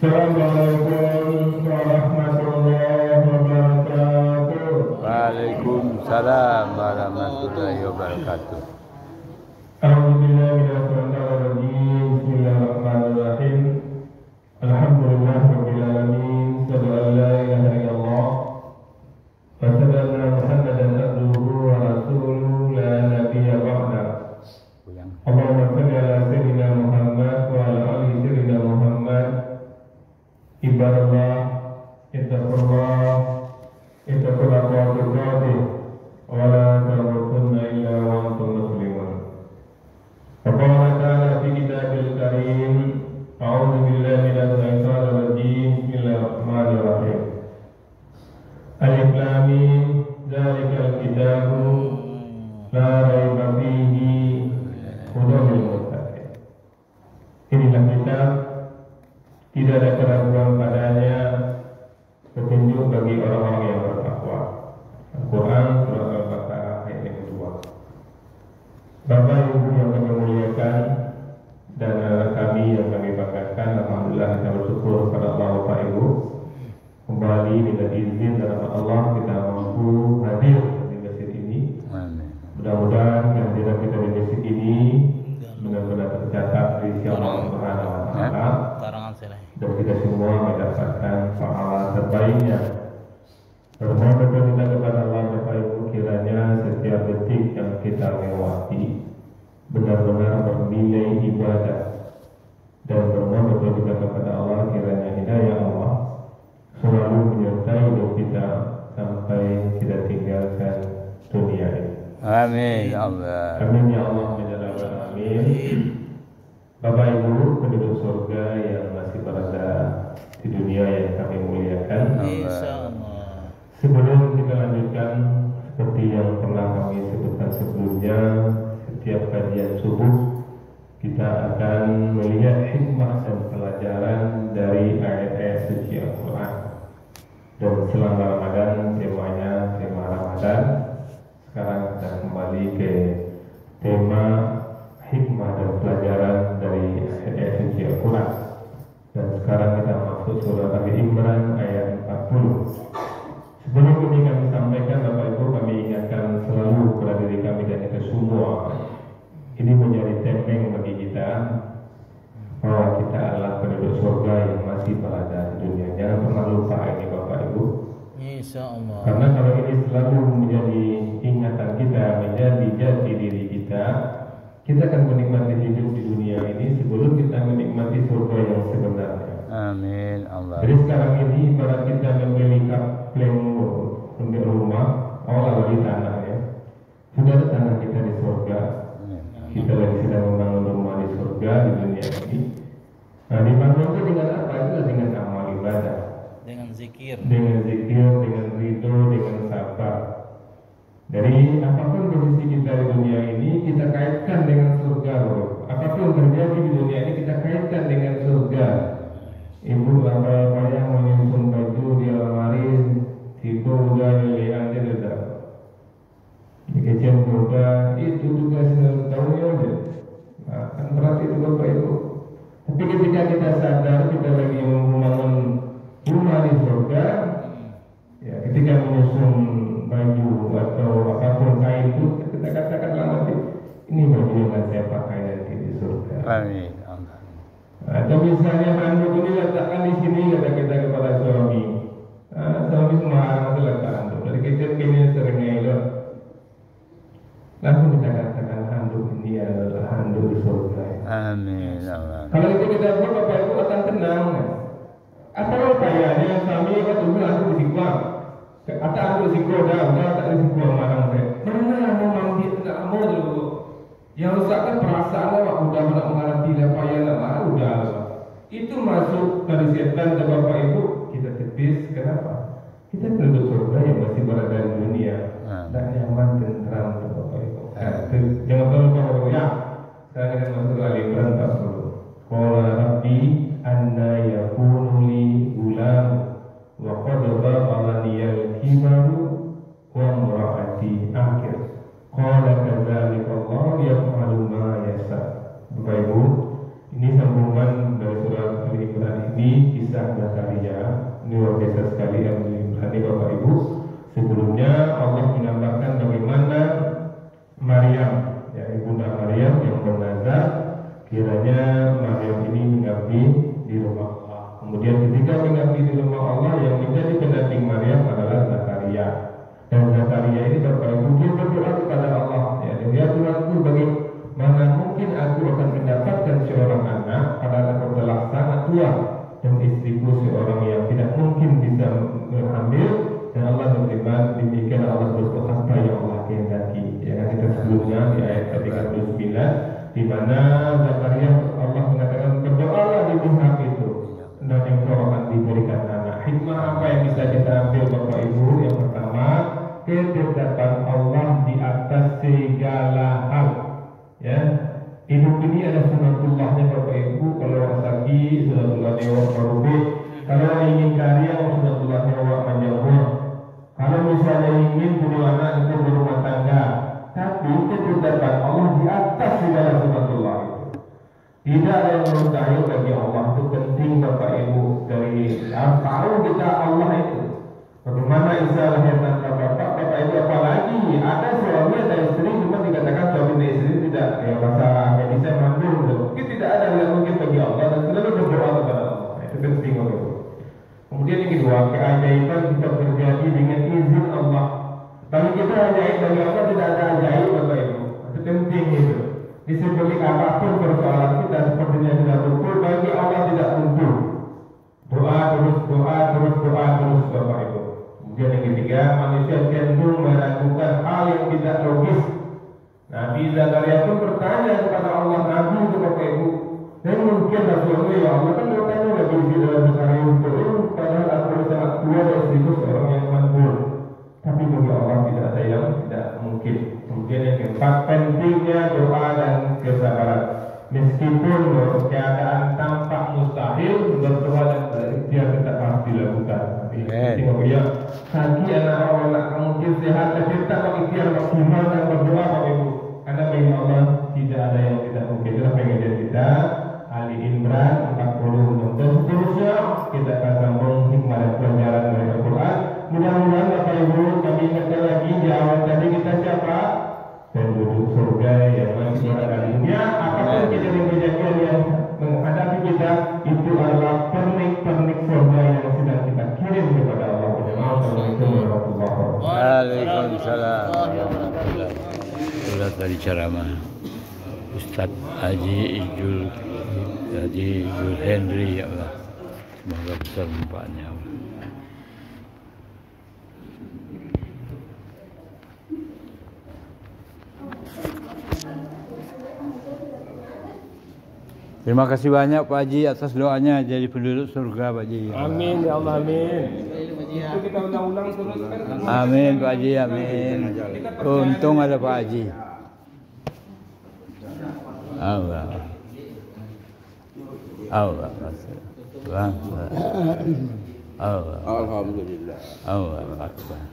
Assalamualaikum warahmatullahi wabarakatuh. Waalaikumsalam warahmatullahi wabarakatuh. A'udzubillahi Bismillahirrahmanirrahim. Alhamdulillahirabbil alamin. Shalla la ilaha illallah. Wa sallallahu Muhammadan abduhu wa rasuluhu la nabiyya ba'da. Allahumma shalli ala sayyidina Muhammad wa ala ali sayyidina Muhammad. Ibadallah, ittaqullah, ittaqullah tuqatih, wa la tamutunna illa wa antum muslimun. Faqala ta'ala fi kitabil karim, a'udzu billahi minasy syaithanir rajim. Bismillahirrahmanirrahim. Alif lam mim, dzalikal kitabu la raiba fihi hudan lil muttaqin. Inilah kitab, tidak ada keraguan padanya, petunjuk bagi orang-orang yang bertakwa. Al-Quran surah Al-Baqarah ayat yang kedua. Bapak Ibu yang kami muliakan dan anak kami yang kami banggakan, alhamdulillah kita bersyukur kepada Allah Bapak Ibu. Kembali dengan izin dan rahmat Allah kita mampu hadir di masjid ini. Mudah-mudahan kehadiran kita di masjid ini benar-benar tercatat di sisi Allah Subhanahu wa Ta'ala. Dan kita semua mendapatkan pahala terbaiknya. Bermohon berdoa kepada Allah Bapak Ibu, kiranya setiap detik yang kita lewati benar-benar bernilai ibadah. Dan bermohon berdoa kepada Allah, kiranya hidayah Allah selalu menyertai hidup kita sampai kita tinggalkan dunia ini. Amin ya Allah. Amin ya Allah. Amin. Bapak Ibu penduduk surga yang masih berada di dunia yang kami muliakan, sebelum kita lanjutkan seperti yang pernah kami sebutkan sebelumnya, setiap kajian subuh kita akan melihat hikmah dan pelajaran dari ayat-ayat suci Al-Quran. Dan selama Ramadan temanya tema Ramadan. Sekarang kita kembali ke tema hikmah dan pelajaran dari ayat suci Al-Quran. Dan sekarang kita masuk surah Ali Imran ayat 40. Sebelum ini kami sampaikan, Bapak Ibu, kami ingatkan selalu kepada diri kami dan kita semua, ini menjadi tembeng bagi kita bahwa kita adalah penduduk surga yang masih berada di dunia. Jangan pernah lupa ini Bapak Ibu. Insyaallah. Karena kalau ini selalu menjadi ingatan kita, menjadi jati diri kita akan menikmati hidup di dunia ini sebelum kita menikmati surga yang sebenarnya. Amin Allah. Jadi sekarang ini ibarat kita membeli membeli rumah, awal di tanah ya. Sudah ada tanah kita di surga. Kita lagi sedang membangun rumah di surga di dunia ini. Nah, dibangun itu dengan apa? Itu dengan amal ibadah. Dengan zikir, dengan ridho, dengan sabar. Dari apapun posisi kita di dunia ini, kita kaitkan dengan surga, bro. Apapun terjadi di dunia ini, kita kaitkan dengan surga. Ibu bapak yang menyusun baju di lemari, tiba udah lihat tidak. Di kecil juga itu tugas tahunnya aja. Nah, kan berat itu bapak ibu. Tapi ketika kita sadar kita lagi membangun rumah di surga, ya ketika menyusun baju atau apapun kain itu kita katakanlah nanti ini baju yang akan saya pakai nanti di surga. Amin. Atau misalnya handuk ini letakkan di sini kata kita kepada suami. Suami semua itu letak handuk. Dari kecil kini sering ngelak. Langsung kita katakan handuk ini adalah handuk di surga. Amin Allah. Kalau itu kita buat Bapak Ibu akan tenang. Apa kayaknya suami kan dulu aku disikap. Kata aku risiko dah tak risiko marang saya. Mana mau mandi tak mau dulu. Yang rusak kan perasaan lah, udah nak mengerti apa yang nak udah. Itu masuk dari setan ke Bapak Ibu, kita tepis. Kenapa? Kita penduduk surga yang masih berada di dunia, dan nyaman tentram ke Bapak Ibu. Jangan terlalu Bapak Ibu ya. Saya akan masuk Ali Imran 40. Qala Rabbi anna yakunu li gulam wa qad balagani al-kibaru wa imraati akhir. Qala kadzalika Allah yaf'alu ma yasha. Bapak Ibu, ini sambungan dari surah Ali Imran mengabdi kisah Zakaria. Ini luar biasa sekali yang berhati Bapak Ibu. Sebelumnya Allah menambahkan bagaimana Maryam, ya ibunda Maryam yang bernazar kiranya Maryam ini mengabdi di rumah Allah. Kemudian ketika mengabdi di rumah Allah, yang menjadi pendamping Maryam adalah Zakaria. Dan Zakaria ini Bapak Ibu dia berdoa kepada Allah, ya, dia Tuhanku, bagaimana mungkin aku akan mendapatkan seorang anak padahal aku telah sangat tua dan istriku seorang yang tidak mungkin bisa hamil. Dan Allah berfirman, demikian Allah berdoa apa yang Allah kehendaki. Ya, kita sebelumnya di ayat 39 di mana Zakaria Allah mengatakan berdoalah di pihak itu dan engkau akan diberikan anak. Hikmah apa yang bisa kita ambil Bapak Ibu? Yang pertama, ketetapan Allah di atas segala hal. Ya, hidup ini ada sunatullahnya Bapak Ibu. Kalau orang sakit, sunatullahnya orang merubik. Kalau ingin karya, sunatullahnya orang menjauh. Kalau misalnya ingin punya anak itu berumah tangga, tapi ketetapan Allah di atas segala sunatullah itu. Tidak ada yang mustahil bagi Allah. Itu penting Bapak Ibu. Dari tahu kita Allah itu. Bagaimana Isa lahir tanpa bapak Ibu, apalagi ada suami ada istri, cuma dikatakan suami dan istri tidak, ya bahasa medisnya mandul. Mungkin tidak ada yang mungkin bagi Allah dan selalu berdoa kepada Allah. Itu penting Bapak Ibu. Kemudian yang kedua, keajaiban bisa terjadi dengan izin Allah. Bagi kita ajaib, bagi Allah tidak ada ajaib Bapak Ibu. Itu penting itu. Disebut apapun persoalan kita sepertinya tidak betul, bagi Allah tidak betul. Doa terus Bapak Ibu. Kemudian yang ketiga, manusia cenderung meragukan hal yang tidak logis. Nabi Zakaria pun bertanya kepada Allah, Nabi itu Bapak Ibu, dan mungkin Rasulullah, ya Allah kan bertanya Nabi Zakaria itu, padahal aku sangat tua dan istriku seorang yang mandul. Tapi bagi Allah tidak ada yang tidak mungkin. Kemudian yang keempat, pentingnya doa dan kesabaran. Meskipun keadaan tampak mustahil, berdoa dan berikhtiar tetap harus dilakukan. Tapi ya, kaki anak mungkin sehat, tapi tetap berikhtiar maksimal dan berdoa Bapak Ibu. Karena bagi Allah tidak ada yang tidak mungkin. Itulah pengajian kita Ali Imran 40 dan seterusnya. Kita akan sambung hikmah dan pelajaran dari Al-Quran. Mudah-mudahan Bapak Ibu kami ingatkan lagi di awal tadi kita siapa? Penduduk surga yang masih berada di dunia. Apapun kejadian-kejadian yang menghadapi kita, itu adalah pernik-pernik surga yang sedang kita kirim kepada Allah. Assalamualaikum warahmatullahi wabarakatuh. Waalaikumsalam. Sudah tadi ceramah Ustadz Haji Ijul Henry, ya Allah. Semoga besar manfaatnya. Terima kasih banyak Pak Haji atas doanya jadi penduduk surga Pak Haji. Amin ya Allah, amin. Itu kita ulang-ulang terus kan. Amin Pak Haji, amin. Untung ada Pak Haji. Allah. Allah. Allah. Alhamdulillah. Allah Akbar.